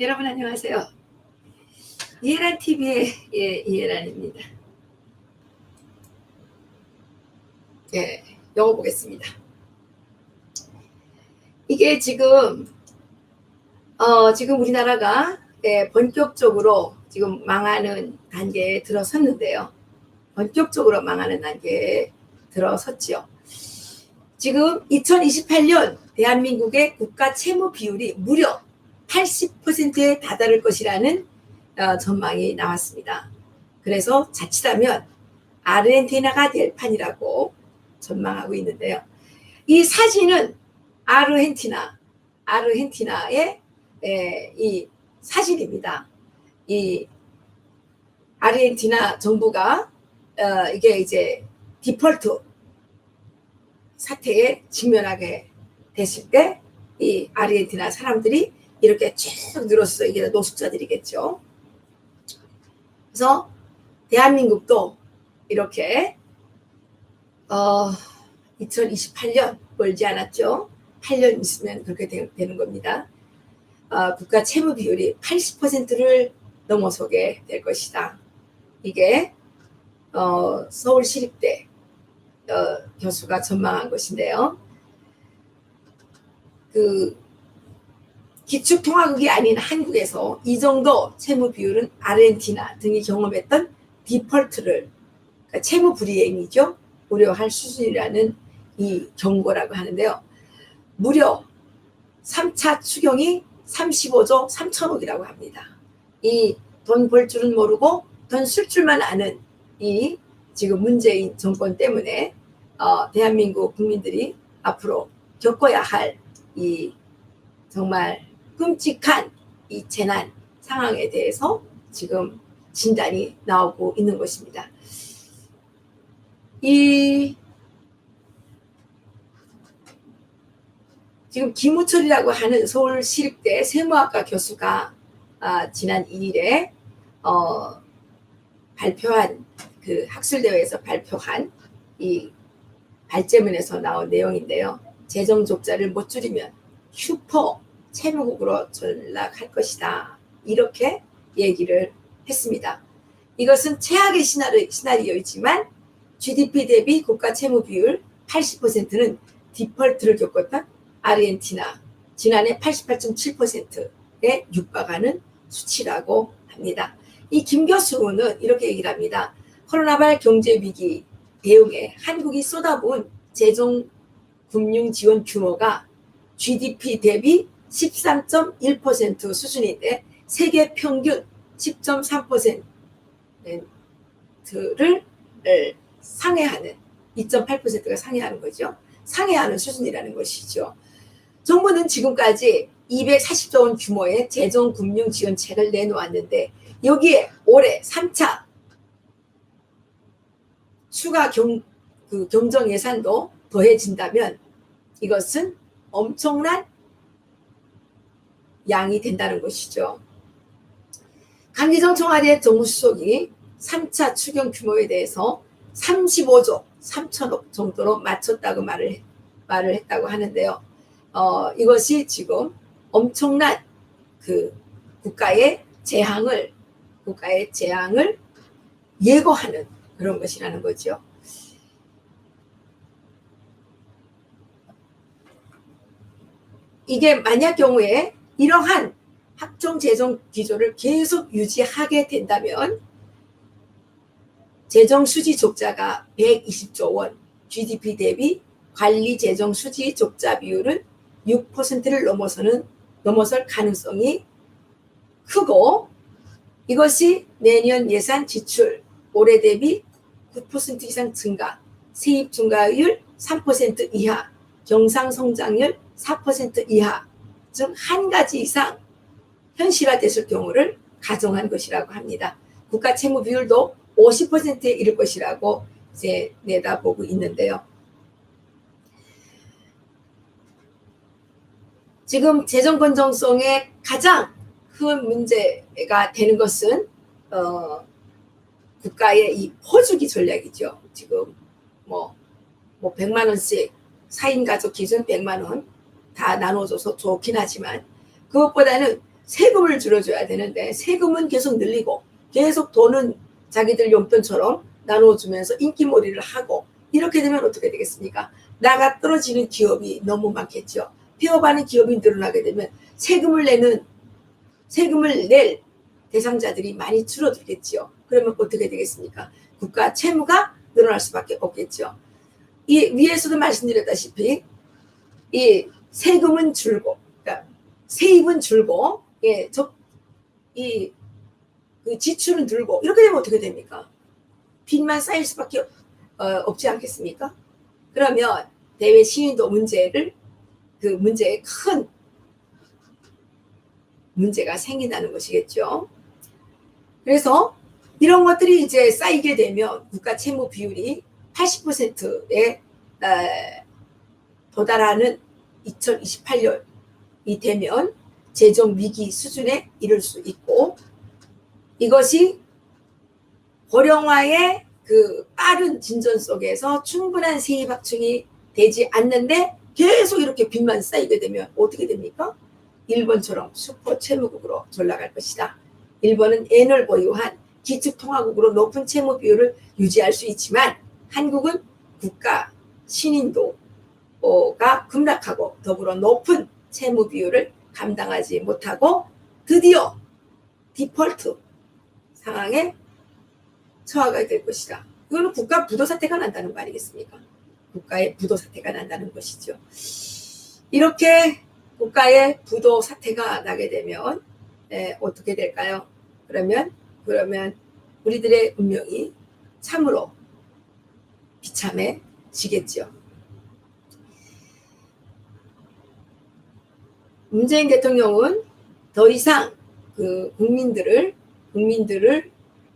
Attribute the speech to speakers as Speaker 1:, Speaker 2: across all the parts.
Speaker 1: 여러분 안녕하세요. 이해란 TV의 이해란입니다. 영어 보겠습니다. 이게 지금 우리나라가 본격적으로 지금 망하는 단계에 들어섰는데요. 본격적으로 망하는 단계에 들어섰죠. 지금 2028년 대한민국의 국가 채무 비율이 무려 80%에 다다를 것이라는 전망이 나왔습니다. 그래서 자칫하면 아르헨티나가 될 판이라고 전망하고 있는데요. 이 사진은 아르헨티나의 이 사진입니다. 이 아르헨티나 정부가 이게 이제 디폴트 사태에 직면하게 됐을 때 이 아르헨티나 사람들이 이렇게 쭉 늘었어요. 이게 노숙자들이겠죠. 그래서 대한민국도 이렇게 2028년 멀지 않았죠. 8년 있으면 그렇게 되는 겁니다. 국가 채무 비율이 80%를 넘어서게 될 것이다. 이게 서울시립대 교수가 전망한 것인데요. 그 기축통화국이 아닌 한국에서 이 정도 채무 비율은 아르헨티나 등이 경험했던 디폴트를, 그러니까 채무 불이행이죠. 우려할 수준이라는 이 경고라고 하는데요. 무려 3차 추경이 35조 3천억이라고 합니다. 이 돈 벌 줄은 모르고 돈 쓸 줄만 아는 이 지금 문재인 정권 때문에 대한민국 국민들이 앞으로 겪어야 할 이 정말 끔찍한 이 재난 상황에 대해서 지금 진단이 나오고 있는 것입니다. 지금 김우철이라고 하는 서울시립대 세무학과 교수가 지난 2일에 발표한 그 학술대회에서 발표한 이 발제문에서 나온 내용인데요. 재정 적자를 못 줄이면 슈퍼 채무국으로 전락할 것이다. 이렇게 얘기를 했습니다. 이것은 최악의 시나리오이지만 GDP 대비 국가 채무 비율 80%는 디폴트를 겪었던 아르헨티나 지난해 88.7%에 육박하는 수치라고 합니다. 이 김 교수는 이렇게 얘기를 합니다. 코로나19 경제위기 대응에 한국이 쏟아부은 재정 금융 지원 규모가 GDP 대비 13.1% 수준인데 세계 평균 10.3%를 상회하는 2.8%가 상회하는 거죠. 상회하는 수준이라는 것이죠. 정부는 지금까지 240조 원 규모의 재정 금융 지원책을 내놓았는데 여기에 올해 3차 추가 경정 예산도 더해진다면 이것은 엄청난 양이 된다는 것이죠. 강기정 청와대 정무수석이 3차 추경 규모에 대해서 35조 3천억 정도로 맞췄다고 말을 했다고 하는데요. 이것이 지금 엄청난 그 국가의 재앙을 예고하는 그런 것이라는 거죠. 이게 만약 경우에 이러한 합종 재정 기조를 계속 유지하게 된다면 재정 수지 적자가 120조 원, GDP 대비 관리 재정 수지 적자 비율은 6%를 넘어설 가능성이 크고 이것이 내년 예산 지출 올해 대비 9% 이상 증가, 세입 증가율 3% 이하, 경상 성장률 4% 이하 중 한 가지 이상 현실화됐을 경우를 가정한 것이라고 합니다. 국가 채무 비율도 50%에 이를 것이라고 이제 내다보고 있는데요. 지금 재정 건전성에 가장 큰 문제가 되는 것은 국가의 이 퍼주기 전략이죠. 지금 뭐 100만 원씩 4인 가족 기준 100만 원 다 나눠줘서 좋긴 하지만 그것보다는 세금을 줄여줘야 되는데 세금은 계속 늘리고 계속 돈은 자기들 용돈처럼 나눠주면서 인기몰이를 하고 이렇게 되면 어떻게 되겠습니까? 나가 떨어지는 기업이 너무 많겠죠. 폐업하는 기업이 늘어나게 되면 세금을 낼 대상자들이 많이 줄어들겠죠. 그러면 어떻게 되겠습니까? 국가 채무가 늘어날 수밖에 없겠죠. 이 위에서도 말씀드렸다시피 이 세금은 줄고, 그러니까 세입은 줄고, 예, 그 지출은 늘고 이렇게 되면 어떻게 됩니까? 빚만 쌓일 수밖에 없지 않겠습니까? 그러면 대외 신인도 그 문제에 큰 문제가 생긴다는 것이겠죠. 그래서 이런 것들이 이제 쌓이게 되면 국가 채무 비율이 80%에 도달하는 2028년이 되면 재정 위기 수준에 이를 수 있고, 이것이 고령화의 그 빠른 진전 속에서 충분한 세입 확충이 되지 않는데 계속 이렇게 빚만 쌓이게 되면 어떻게 됩니까? 일본처럼 슈퍼 채무국으로 전락할 것이다. 일본은 엔을 보유한 기축통화국으로 높은 채무 비율을 유지할 수 있지만 한국은 국가 신인도가 급락하고 더불어 높은 채무 비율을 감당하지 못하고 드디어 디폴트 상황에 처하게 될 것이다. 이거는 국가 부도 사태가 난다는 거 아니겠습니까? 국가의 부도 사태가 난다는 것이죠. 이렇게 국가의 부도 사태가 나게 되면 어떻게 될까요? 그러면 우리들의 운명이 참으로 비참해지겠죠. 문재인 대통령은 더 이상 그 국민들을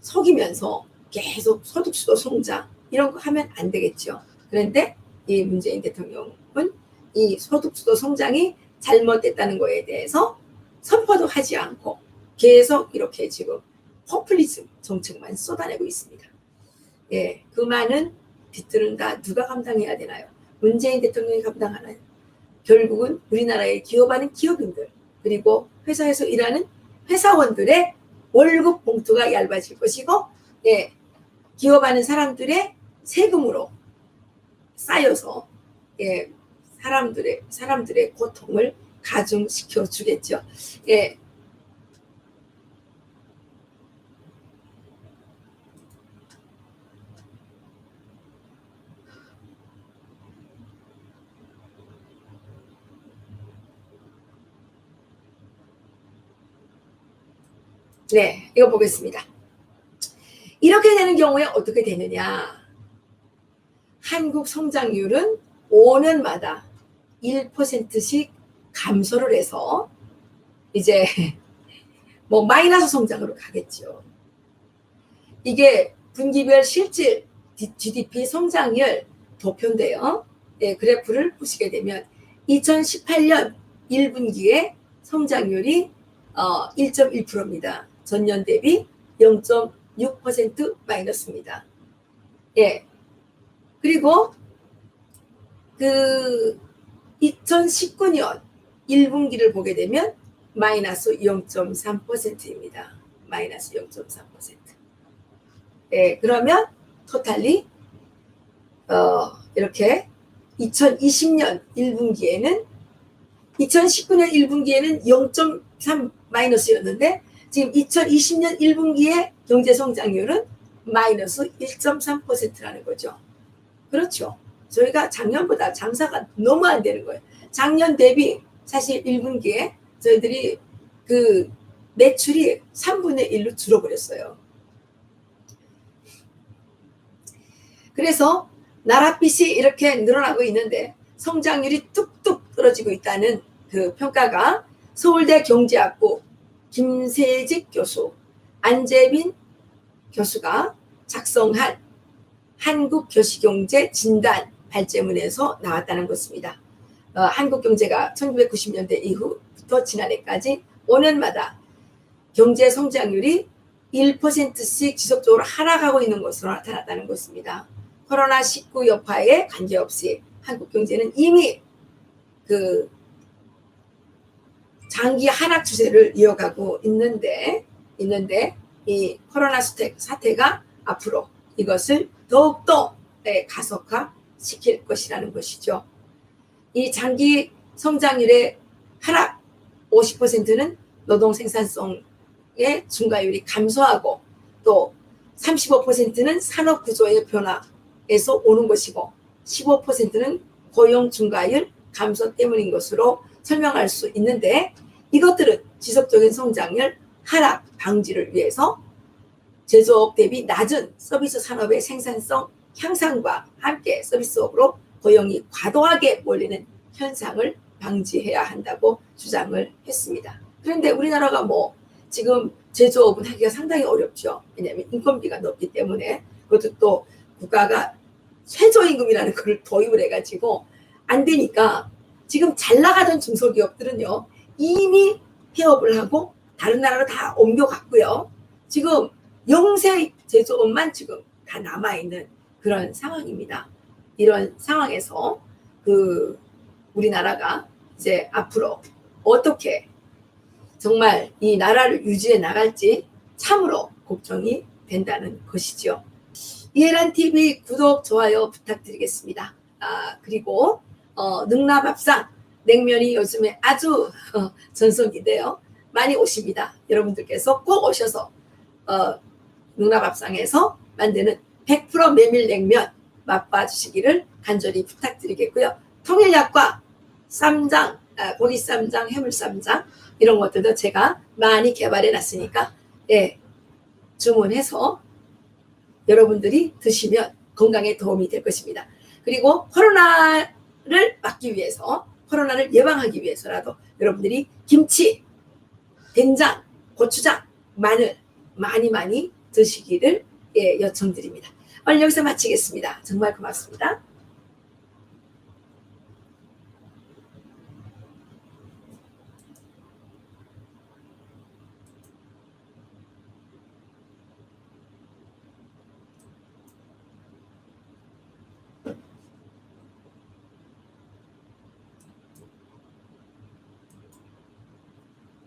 Speaker 1: 속이면서 계속 소득주도 성장 이런 거 하면 안 되겠죠. 그런데 이 문재인 대통령은 이 소득주도 성장이 잘못됐다는 거에 대해서 선포도 하지 않고 계속 이렇게 지금 포퓰리즘 정책만 쏟아내고 있습니다. 예, 그 많은 빚들은 다 누가 감당해야 되나요? 문재인 대통령이 감당하나요? 결국은 우리나라에 기업하는 기업인들 그리고 회사에서 일하는 회사원들의 월급 봉투가 얇아질 것이고, 예, 기업하는 사람들의 세금으로 쌓여서 예, 사람들의 고통을 가중시켜 주겠죠. 예. 네, 이거 보겠습니다. 이렇게 되는 경우에 어떻게 되느냐? 한국 성장률은 5년마다 1%씩 감소를 해서 이제 뭐 마이너스 성장으로 가겠죠. 이게 분기별 실질 GDP 성장률 도표인데요. 네, 그래프를 보시게 되면 2018년 1분기에 성장률이 1.1%입니다. 전년 대비 0.6% 마이너스입니다. 예. 그리고 그 2019년 1분기를 보게 되면 마이너스 0.3%입니다. 마이너스 0.3%. 예, 그러면 토탈리 이렇게 2020년 1분기에는 2019년 1분기에는 0.3 마이너스였는데 지금 2020년 1분기의 경제 성장률은 마이너스 1.3%라는 거죠. 그렇죠. 저희가 작년보다 장사가 너무 안 되는 거예요. 작년 대비 사실 1분기에 저희들이 그 매출이 3분의 1로 줄어버렸어요. 그래서 나랏빛이 이렇게 늘어나고 있는데 성장률이 뚝뚝 떨어지고 있다는 그 평가가 서울대 경제학부 김세직 교수, 안재빈 교수가 작성한 한국교시경제 진단 발제문에서 나왔다는 것입니다. 한국 경제가 1990년대 이후부터 지난해까지 5년마다 경제 성장률이 1%씩 지속적으로 하락하고 있는 것으로 나타났다는 것입니다. 코로나19 여파에 관계없이 한국 경제는 이미 그 장기 하락 추세를 이어가고 있는데 이 코로나 사태가 앞으로 이것을 더욱더 가속화시킬 것이라는 것이죠. 이 장기 성장률의 하락 50%는 노동 생산성의 증가율이 감소하고 또 35%는 산업 구조의 변화에서 오는 것이고 15%는 고용 증가율 감소 때문인 것으로 설명할 수 있는데 이것들은 지속적인 성장률 하락 방지를 위해서 제조업 대비 낮은 서비스 산업의 생산성 향상과 함께 서비스업으로 고용이 과도하게 몰리는 현상을 방지해야 한다고 주장을 했습니다. 그런데 우리나라가 뭐 지금 제조업은 하기가 상당히 어렵죠. 왜냐하면 인건비가 높기 때문에 그것도 또 국가가 최저임금이라는 걸 도입을 해가지고 안 되니까 지금 잘 나가던 중소기업들은요 이미 폐업을 하고 다른 나라로 다 옮겨갔고요. 지금 영세 제조업만 지금 다 남아있는 그런 상황입니다. 이런 상황에서 우리나라가 이제 앞으로 어떻게 정말 이 나라를 유지해 나갈지 참으로 걱정이 된다는 것이죠. 이해란TV 구독, 좋아요 부탁드리겠습니다. 그리고 능라밥상 냉면이 요즘에 아주 전성기인데요. 많이 오십니다. 여러분들께서 꼭 오셔서 능라밥상에서 만드는 100% 메밀냉면 맛봐 주시기를 간절히 부탁드리겠고요. 통일약과 쌈장, 고기 쌈장, 해물 쌈장 이런 것들도 제가 많이 개발해 놨으니까 주문해서 여러분들이 드시면 건강에 도움이 될 것입니다. 그리고 코로나를 막기 위해서 코로나를 예방하기 위해서라도 여러분들이 김치, 된장, 고추장, 마늘 많이 드시기를 요청드립니다. 오늘 여기서 마치겠습니다. 정말 고맙습니다.